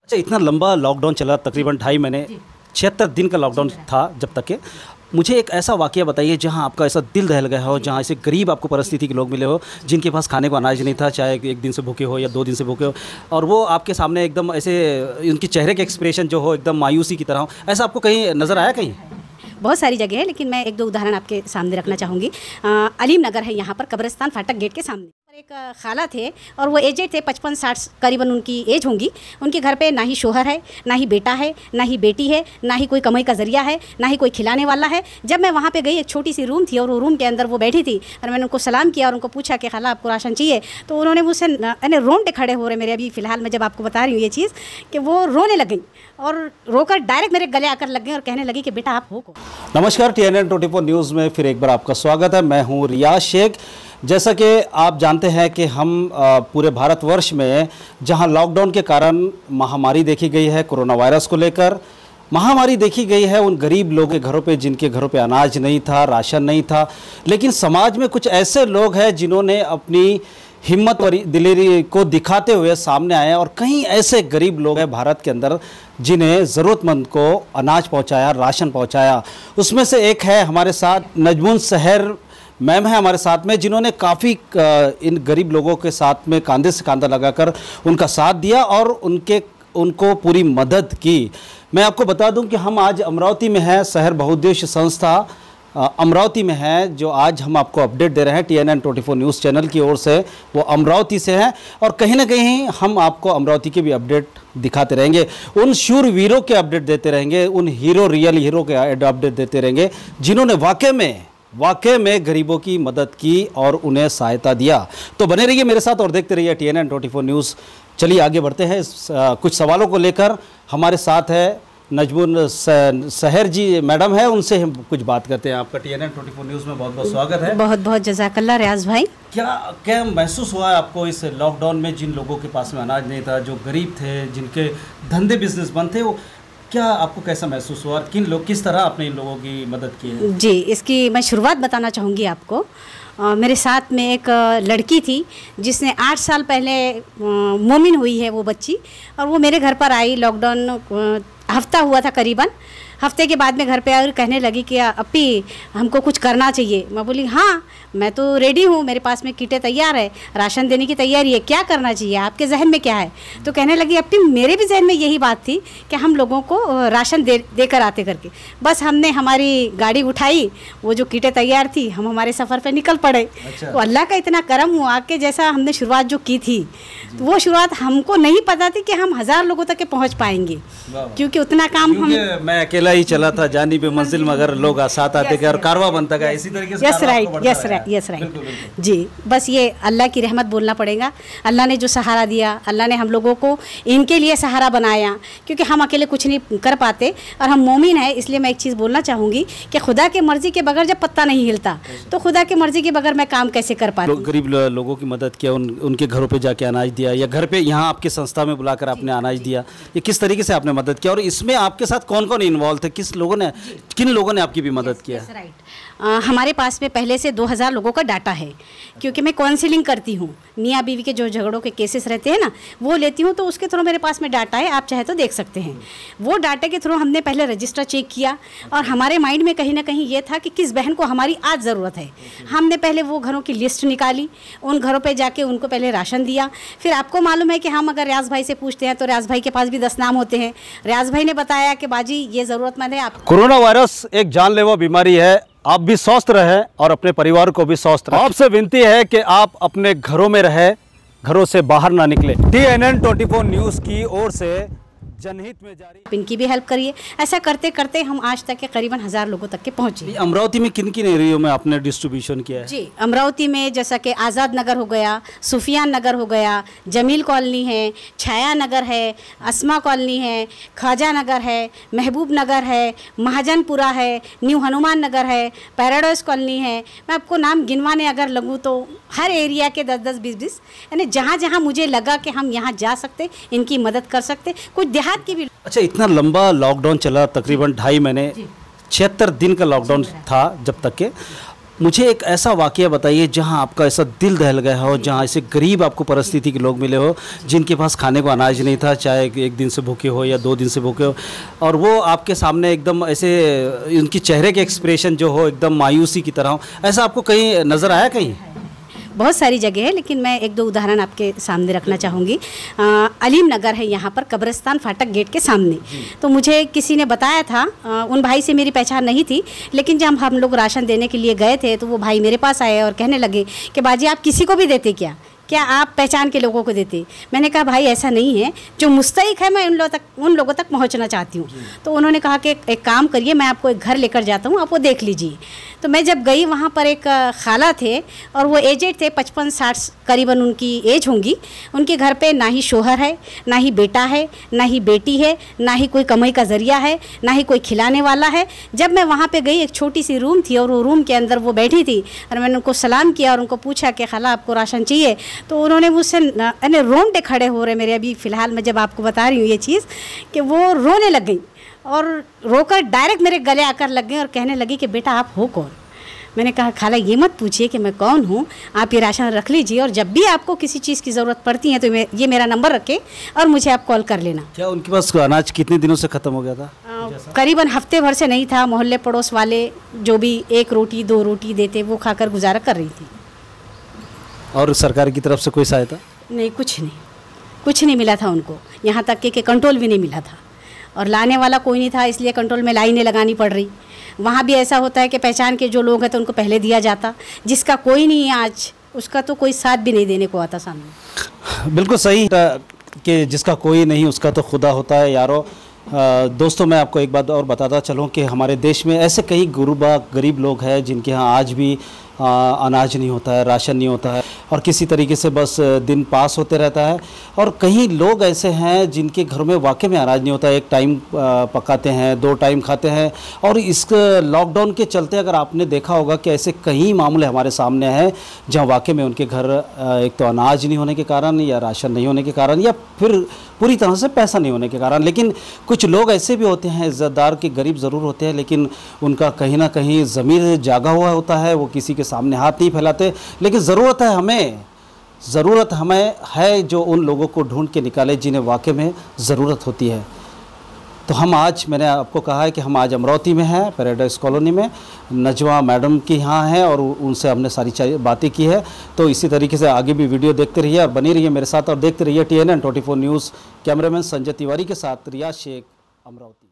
अच्छा, इतना लंबा लॉकडाउन चला, तकरीबन 2.5 महीने, 76 दिन का लॉकडाउन था जब तक के। मुझे एक ऐसा वाक़या बताइए जहां आपका ऐसा दिल दहल गया हो, जहां ऐसे गरीब आपको परिस्थिति के लोग मिले हो, जिनके पास खाने को अनाज नहीं था, चाहे 1 दिन से भूखे हो या 2 दिन से भूखे हो, और वो आपके सामने एकदम ऐसे उनके चेहरे के एक्सप्रेशन जो हो एकदम मायूसी की तरह हो, ऐसा आपको कहीं नज़र आया कहीं? बहुत सारी जगह है, लेकिन मैं 1-2 उदाहरण आपके सामने रखना चाहूँगी। अलीम नगर है यहाँ पर, कब्रिस्तान फाटक गेट के सामने एक खाला थे और वो एजेड थे, 55-60 करीबन उनकी एज होंगी। उनके घर पे ना ही शोहर है, ना ही बेटा है, ना ही बेटी है, ना ही कोई कमाई का जरिया है, ना ही कोई खिलाने वाला है। जब मैं वहाँ पे गई, एक छोटी सी रूम थी और वो रूम के अंदर वो बैठी थी और मैंने उनको सलाम किया और उनको पूछा कि खाला आपको राशन चाहिए, तो उन्होंने मुझसे यानी रोंगटे खड़े हो रहे मेरे। अभी फ़िलहाल मैं जब आपको बता रही हूँ ये चीज़ कि वो रोने लग गई और रोकर डायरेक्ट मेरे गले आकर लग गई और कहने लगी कि बेटा आप हो कौन। नमस्कार, TNN 24 न्यूज़ में फिर एक बार आपका स्वागत है। मैं हूं रियाज शेख। जैसा कि आप जानते हैं कि हम पूरे भारतवर्ष में जहां लॉकडाउन के कारण महामारी देखी गई है, कोरोना वायरस को लेकर महामारी देखी गई है उन गरीब लोगों के घरों पे जिनके घरों पे अनाज नहीं था, राशन नहीं था, लेकिन समाज में कुछ ऐसे लोग हैं जिन्होंने अपनी हिम्मत और दिलेरी को दिखाते हुए सामने आए, और कई ऐसे गरीब लोग हैं भारत के अंदर जिन्हें ज़रूरतमंद को अनाज पहुंचाया, राशन पहुंचाया। उसमें से एक है हमारे साथ नजमुन सहर मैम है हमारे साथ में, जिन्होंने काफ़ी इन गरीब लोगों के साथ में कंधे से कंधा लगाकर उनका साथ दिया और उनको पूरी मदद की। मैं आपको बता दूं कि हम आज अमरावती में हैं, सहर बहुउद्देश्य संस्था अमरावती में है, जो आज हम आपको अपडेट दे रहे हैं TNN 24 न्यूज़ चैनल की ओर से। वो अमरावती से हैं और कहीं ना कहीं हम आपको अमरावती के भी अपडेट दिखाते रहेंगे, उन शूरवीरों के अपडेट देते रहेंगे, उन रियल हीरो के अपडेट देते रहेंगे जिन्होंने वाकई में गरीबों की मदद की और उन्हें सहायता दिया। तो बने रहिए मेरे साथ और देखते रहिए TNN 24 न्यूज़। चलिए आगे बढ़ते हैं। कुछ सवालों को लेकर हमारे साथ है नजमुन सहर जी मैडम है, उनसे हम कुछ बात करते हैं। आपका TNN 24 न्यूज़ में बहुत बहुत स्वागत है। बहुत बहुत जज़ाकल्लाह रियाज भाई। क्या महसूस हुआ है आपको इस लॉकडाउन में, जिन लोगों के पास में अनाज नहीं था, जो गरीब थे, जिनके धंधे बिजनेस बंद थे, वो क्या आपको कैसा महसूस हुआ? किस तरह आपने इन लोगों की मदद की है? जी, इसकी मैं शुरुआत बताना चाहूँगी आपको। मेरे साथ में एक लड़की थी जिसने 8 साल पहले मोमिन हुई है वो बच्ची, और वो मेरे घर पर आई। लॉकडाउन हफ्ता हुआ था करीबन। हफ्ते के बाद में घर पे आई और कहने लगी कि अपी हमको कुछ करना चाहिए। मैं बोली हाँ मैं तो रेडी हूँ, मेरे पास में किटें तैयार है, राशन देने की तैयारी है, क्या करना चाहिए, आपके जहन में क्या है? तो कहने लगी अपी मेरे भी जहन में यही बात थी कि हम लोगों को राशन देकर आते करके। बस हमने हमारी गाड़ी उठाई, वो जो किटें तैयार थी, हम हमारे सफ़र पर निकल पड़े। अच्छा। तो अल्लाह का इतना करम हुआ कि जैसा हमने शुरुआत जो की थी, तो वो शुरुआत हमको नहीं पता थी कि हम 1000 लोगों तक के पहुँच पाएंगे, क्योंकि उतना काम मैं अकेला ही चला था जानी पे मंजिल, मगर लोग साथ आते गए और कारवा बनता गया। इसी तरीके से यस राइट जी। बस ये अल्लाह की रहमत बोलना पड़ेगा। अल्लाह ने जो सहारा दिया, अल्लाह ने हम लोगों को इनके लिए सहारा बनाया, क्योंकि हम अकेले कुछ नहीं कर पाते और हम मोमिन हैं। इसलिए मैं एक चीज़ बोलना चाहूँगी कि खुदा के मर्ज़ी के बगैर जब पत्ता नहीं हिलता, तो खुदा के मर्ज़ी के बगैर मैं काम कैसे कर पाती। गरीब लोगों की मदद किया, उनके घरों पर जाके अनाज दिया, या घर पे यहाँ आपकी संस्था में बुलाकर आपने अनाज दिया, ये किस तरीके से आपने मदद किया? और इसमें आपके साथ कौन कौन इन्वॉल्व थे? किन लोगों ने आपकी भी मदद किया? हमारे पास में पहले से 2000 लोगों का डाटा है, क्योंकि मैं काउंसलिंग करती हूँ। मियाँ बीवी के जो झगड़ों के केसेस रहते हैं ना, वो लेती हूँ, तो उसके थ्रू मेरे पास में डाटा है, आप चाहे तो देख सकते हैं। वो डाटा के थ्रू हमने पहले रजिस्टर चेक किया और हमारे माइंड में कहीं ना कहीं ये था कि किस बहन को हमारी आज ज़रूरत है। हमने पहले वो घरों की लिस्ट निकाली, उन घरों पर जाके उनको पहले राशन दिया। फिर आपको मालूम है कि हम अगर रियाज भाई से पूछते हैं तो रियाज भाई के पास भी 10 नाम होते हैं। रियाज भाई ने बताया कि बाजी ये ज़रूरतमंद है। आप कोरोना वायरस एक जानलेवा बीमारी है, आप भी स्वस्थ रहें और अपने परिवार को भी स्वस्थ रखें। आपसे विनती है कि आप अपने घरों में रहें, घरों से बाहर ना निकले। TNN 24 न्यूज़ की ओर से जनहित में जारी इनकी भी हेल्प करिए। ऐसा करते करते हम आज तक के करीबन 1000 लोगों तक के पहुँचे। अमरावती में किन एरियो में आपने डिस्ट्रीब्यूशन किया है? जी, अमरावती में जैसा कि आज़ाद नगर हो गया, सुफियान नगर हो गया, जमील कॉलोनी है, छाया नगर है, अस्मा कॉलोनी है, ख्वाजा नगर है, महबूब नगर है, महाजनपुरा है, न्यू हनुमान नगर है, पैराडाइज कॉलोनी है। मैं आपको नाम गिनवाने अगर लगूँ तो हर एरिया के 10-10, 20-20, यानी जहाँ जहाँ मुझे लगा कि हम यहाँ जा सकते, इनकी मदद कर सकते, कुछ देहात की भी। अच्छा, इतना लंबा लॉकडाउन चला, तकरीबन 2.5 महीने, 76 दिन का लॉकडाउन था जब तक के। मुझे एक ऐसा वाक़या बताइए जहां आपका ऐसा दिल दहल गया हो, जहां ऐसे गरीब आपको परिस्थिति के लोग मिले हो जिनके पास खाने को अनाज नहीं था, चाहे एक दिन से भूखे हो या 2 दिन से भूखे हो, और वो आपके सामने एकदम ऐसे उनकी चेहरे के एक्सप्रेशन जो हो एकदम मायूसी की तरह हो, ऐसा आपको कहीं नज़र आया कहीं? बहुत सारी जगह है, लेकिन मैं एक दो उदाहरण आपके सामने रखना चाहूँगी। अलीम नगर है यहाँ पर, कब्रिस्तान फाटक गेट के सामने। तो मुझे किसी ने बताया था, उन भाई से मेरी पहचान नहीं थी, लेकिन जब हम लोग राशन देने के लिए गए थे तो वो भाई मेरे पास आए और कहने लगे कि बाजी आप किसी को भी देते क्या आप पहचान के लोगों को देते? मैंने कहा भाई ऐसा नहीं है, जो मुस्तहिक है मैं उन लोगों तक पहुंचना चाहती हूं। तो उन्होंने कहा कि एक काम करिए, मैं आपको एक घर लेकर जाता हूं, आप वो देख लीजिए। तो मैं जब गई वहाँ पर एक खाला थे और वो एजेड थे, 55-60 करीबन उनकी एज होंगी। उनके घर पे ना ही शोहर है, ना ही बेटा है, ना ही बेटी है, ना ही कोई कमाई का ज़रिया है, ना ही कोई खिलाने वाला है। जब मैं वहाँ पे गई, एक छोटी सी रूम थी और वो रूम के अंदर वो बैठी थी और मैंने उनको सलाम किया और उनको पूछा कि खाला आपको राशन चाहिए? तो उन्होंने मुझसे रोंगटे खड़े हो रहे मेरे, अभी फ़िलहाल मैं जब आपको बता रही हूँ ये चीज़, कि वो रोने लग गई और रोकर डायरेक्ट मेरे गले आकर लग गए और कहने लगी कि बेटा आप हो कौन? मैंने कहा खाला ये मत पूछिए कि मैं कौन हूँ, आप ये राशन रख लीजिए और जब भी आपको किसी चीज़ की ज़रूरत पड़ती है तो ये मेरा नंबर रखें और मुझे आप कॉल कर लेना। क्या उनके पास अनाज कितने दिनों से ख़त्म हो गया था? करीबन हफ्ते भर से नहीं था। मोहल्ले पड़ोस वाले जो भी 1 रोटी 2 रोटी देते वो खाकर गुजारा कर रही थी। और सरकार की तरफ से कोई सहायता? नहीं, कुछ नहीं मिला था उनको, यहाँ तक कि कंट्रोल भी नहीं मिला था और लाने वाला कोई नहीं था, इसलिए कंट्रोल में लाइनें लगानी पड़ रही। वहाँ भी ऐसा होता है कि पहचान के जो लोग हैं तो उनको पहले दिया जाता, जिसका कोई नहीं है आज उसका तो कोई साथ भी नहीं देने को आता सामने। बिल्कुल सही कि जिसका कोई नहीं उसका तो खुदा होता है यारो। दोस्तों मैं आपको एक बात और बताता चलूँ कि हमारे देश में ऐसे कई गरीब लोग हैं जिनके यहाँ आज भी अनाज नहीं होता है, राशन नहीं होता है और किसी तरीके से बस दिन पास होते रहता है। और कई लोग ऐसे हैं जिनके घर में वाकई में अनाज नहीं होता है, 1 टाइम पकाते हैं, 2 टाइम खाते हैं। और इस लॉकडाउन के चलते अगर आपने देखा होगा कि ऐसे कई मामले हमारे सामने हैं जहां वाकई में उनके घर एक तो अनाज नहीं होने के कारण या राशन नहीं होने के कारण या फिर पूरी तरह से पैसा नहीं होने के कारण। लेकिन कुछ लोग ऐसे भी होते हैं, इज़्ज़तदार के गरीब ज़रूर होते हैं, लेकिन उनका कहीं ना कहीं ज़मीर जागा हुआ होता है, वो किसी के सामने हाथ नहीं फैलाते। लेकिन ज़रूरत हमें है जो उन लोगों को ढूंढ के निकाले जिन्हें वाकई में ज़रूरत होती है। तो हम आज, मैंने आपको कहा है कि हम आज अमरावती में हैं, पैराडाइज कॉलोनी में नजवा मैडम की यहाँ हैं और उनसे हमने सारी बातें की है। तो इसी तरीके से आगे भी वीडियो देखते रहिए और बनी रहिए मेरे साथ और देखते रहिए TNN 24 news. Cameraman Sanjay Tiwari के साथ रियाज शेख, अमरावती।